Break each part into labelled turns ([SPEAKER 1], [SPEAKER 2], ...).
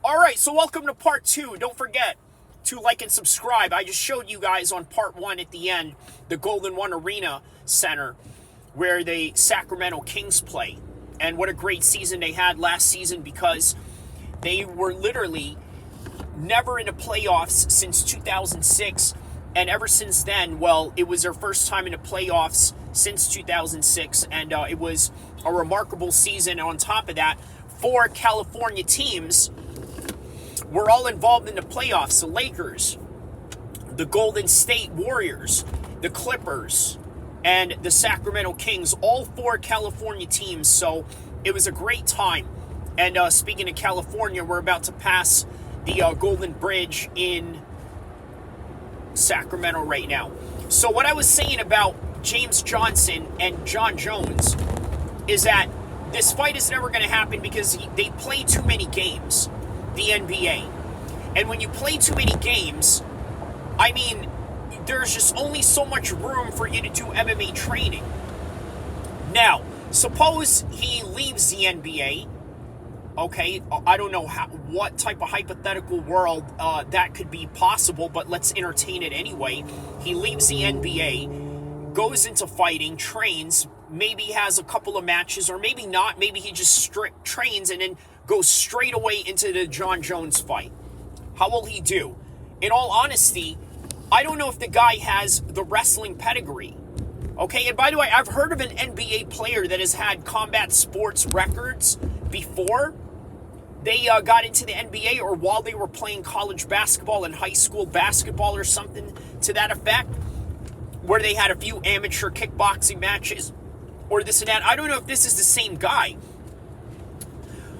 [SPEAKER 1] All right, so welcome to part two. Don't forget to like and subscribe. I just showed you guys on part one at the end, the Golden One Arena Center, where the Sacramento Kings play. And what a great season they had last season, because they were literally never in the playoffs since 2006. And ever since then, well, it was their first time in the playoffs since 2006. And it was a remarkable season. And on top of that, 4 California teams were all involved in the playoffs. The Lakers, the Golden State Warriors, the Clippers, and the Sacramento Kings, all 4 California teams. So it was a great time. And speaking of California, we're about to pass the Golden Bridge in Sacramento right now. So what I was saying about James Johnson and Jon Jones is that this fight is never going to happen because they play too many games, the NBA. And when you play too many games, I mean, there's just only so much room for you to do MMA training. Now, suppose he leaves the NBA. Okay, I don't know what type of hypothetical world that could be possible, but let's entertain it anyway. He leaves the NBA, goes into fighting, trains, maybe has a couple of matches, or maybe not. Maybe he just trains and then goes straight away into the Jon Jones fight. How will he do? In all honesty, I don't know if the guy has the wrestling pedigree. Okay, and by the way, I've heard of an NBA player that has had combat sports records before they got into the NBA, or while they were playing college basketball and high school basketball or something to that effect, where they had a few amateur kickboxing matches or this and that. I don't know if this is the same guy.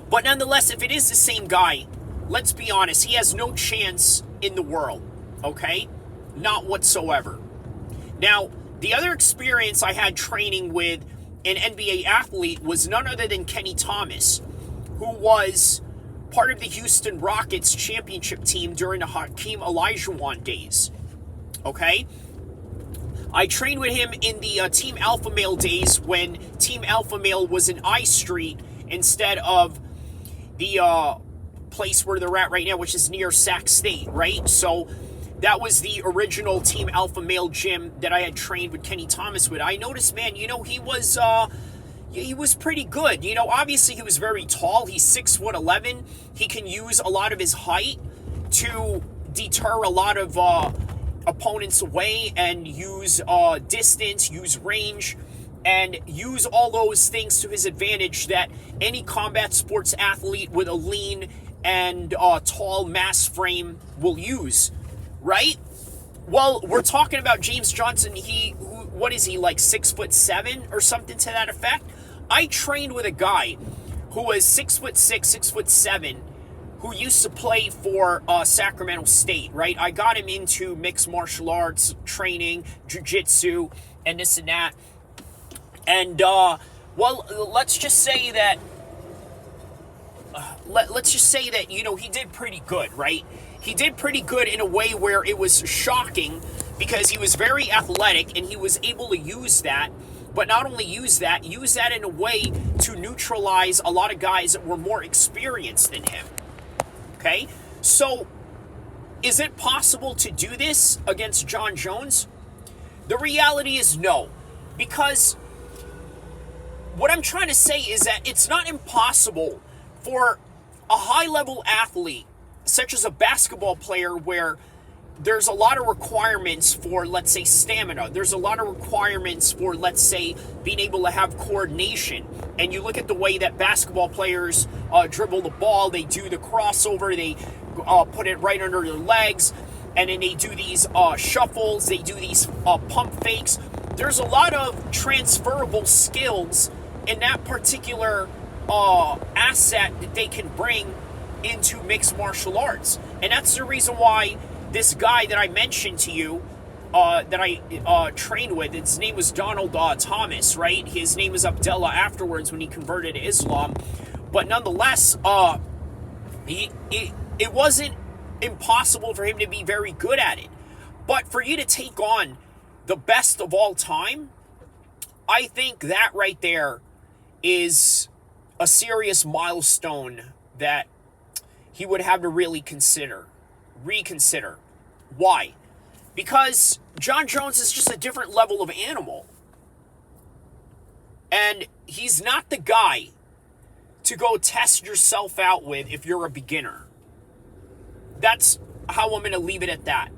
[SPEAKER 1] But nonetheless, if it is the same guy, let's be honest, he has no chance in the world, okay? Not whatsoever. Now, the other experience I had training with an NBA athlete was none other than Kenny Thomas, who was part of the Houston Rockets championship team during the Hakeem Olajuwon days, okay? I trained with him in the Team Alpha Male days when Team Alpha Male was in I Street instead of the place where they're at right now, which is near Sac State, right? So that was the original Team Alpha Male gym that I had trained with Kenny Thomas with. I noticed, man, he was pretty good. Obviously he was very tall. He's 6'11". He can use a lot of his height to deter a lot of opponents away and use distance, use range, and use all those things to his advantage that any combat sports athlete with a lean and tall mass frame will use, right? Well, we're talking about James Johnson. What is he, like 6'7" or something to that effect? I trained with a guy who was 6'6", 6'7", who used to play for Sacramento State, right? I got him into mixed martial arts training, jiu-jitsu, and this and that. And, let's just say that, he did pretty good, right? He did pretty good in a way where it was shocking because he was very athletic and he was able to use that. But not only use that in a way to neutralize a lot of guys that were more experienced than him. Okay? So, is it possible to do this against Jon Jones? The reality is no. Because what I'm trying to say is that it's not impossible for a high-level athlete, such as a basketball player, where there's a lot of requirements for, let's say, stamina. There's a lot of requirements for, let's say, being able to have coordination. And you look at the way that basketball players dribble the ball. They do the crossover. They put it right under their legs. And then they do these shuffles. They do these pump fakes. There's a lot of transferable skills in that particular asset that they can bring into mixed martial arts. And that's the reason why this guy that I mentioned to you, that I trained with, his name was Donald Thomas, right? His name was Abdullah afterwards when he converted to Islam. But nonetheless, it wasn't impossible for him to be very good at it. But for you to take on the best of all time, I think that right there is a serious milestone that he would have to really reconsider. Why? Because Jon Jones is just a different level of animal. And he's not the guy to go test yourself out with if you're a beginner. That's how I'm going to leave it at that.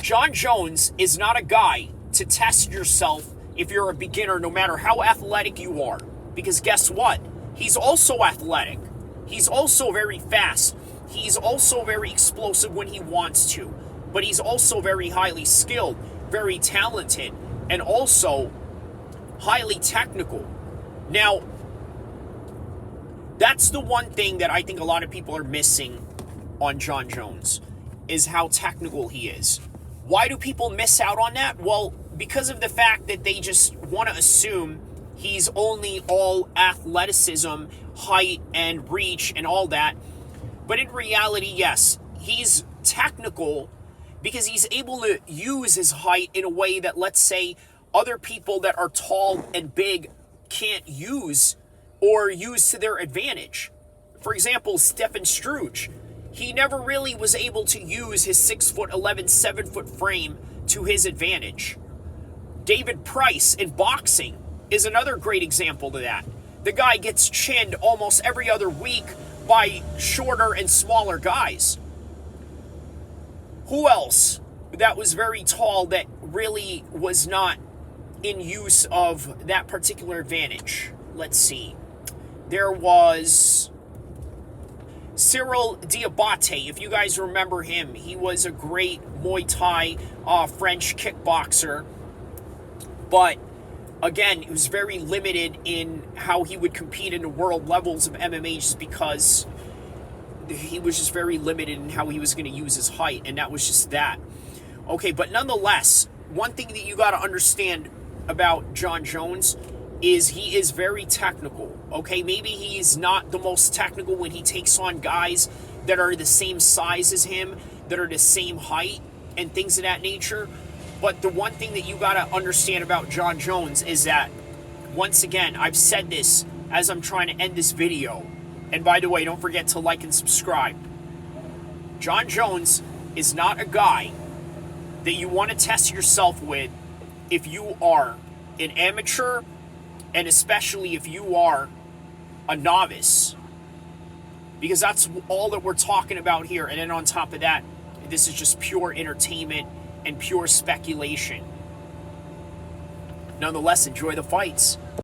[SPEAKER 1] Jon Jones is not a guy to test yourself if you're a beginner, no matter how athletic you are. Because guess what? He's also athletic. He's also very fast. He's also very explosive when he wants to. But he's also very highly skilled, very talented, and also highly technical. Now, that's the one thing that I think a lot of people are missing on Jon Jones, is how technical he is. Why do people miss out on that? Well, because of the fact that they just want to assume he's only all athleticism, height, and reach, and all that. But in reality, yes, he's technical because he's able to use his height in a way that, let's say, other people that are tall and big can't use or use to their advantage. For example, Stefan Struge. He never really was able to use his 6'11", 7-foot frame to his advantage. David Price in boxing is another great example of that. The guy gets chinned almost every other week by shorter and smaller guys. Who else that was very tall that really was not in use of that particular advantage? Let's see. There was Cyril Diabate, if you guys remember him. He was a great Muay Thai French kickboxer. But again, he was very limited in how he would compete in the world levels of MMA just because he was just very limited in how he was going to use his height, and that was just that. Okay, but nonetheless, one thing that you got to understand about Jon Jones is he is very technical. Okay, maybe he's not the most technical when he takes on guys that are the same size as him, that are the same height, and things of that nature. But the one thing that you got to understand about Jon Jones is that, once again, I've said this as I'm trying to end this video. And by the way, don't forget to like and subscribe. Jon Jones is not a guy that you want to test yourself with if you are an amateur, and especially if you are a novice. Because that's all that we're talking about here. And then on top of that, this is just pure entertainment and pure speculation. Nonetheless, enjoy the fights.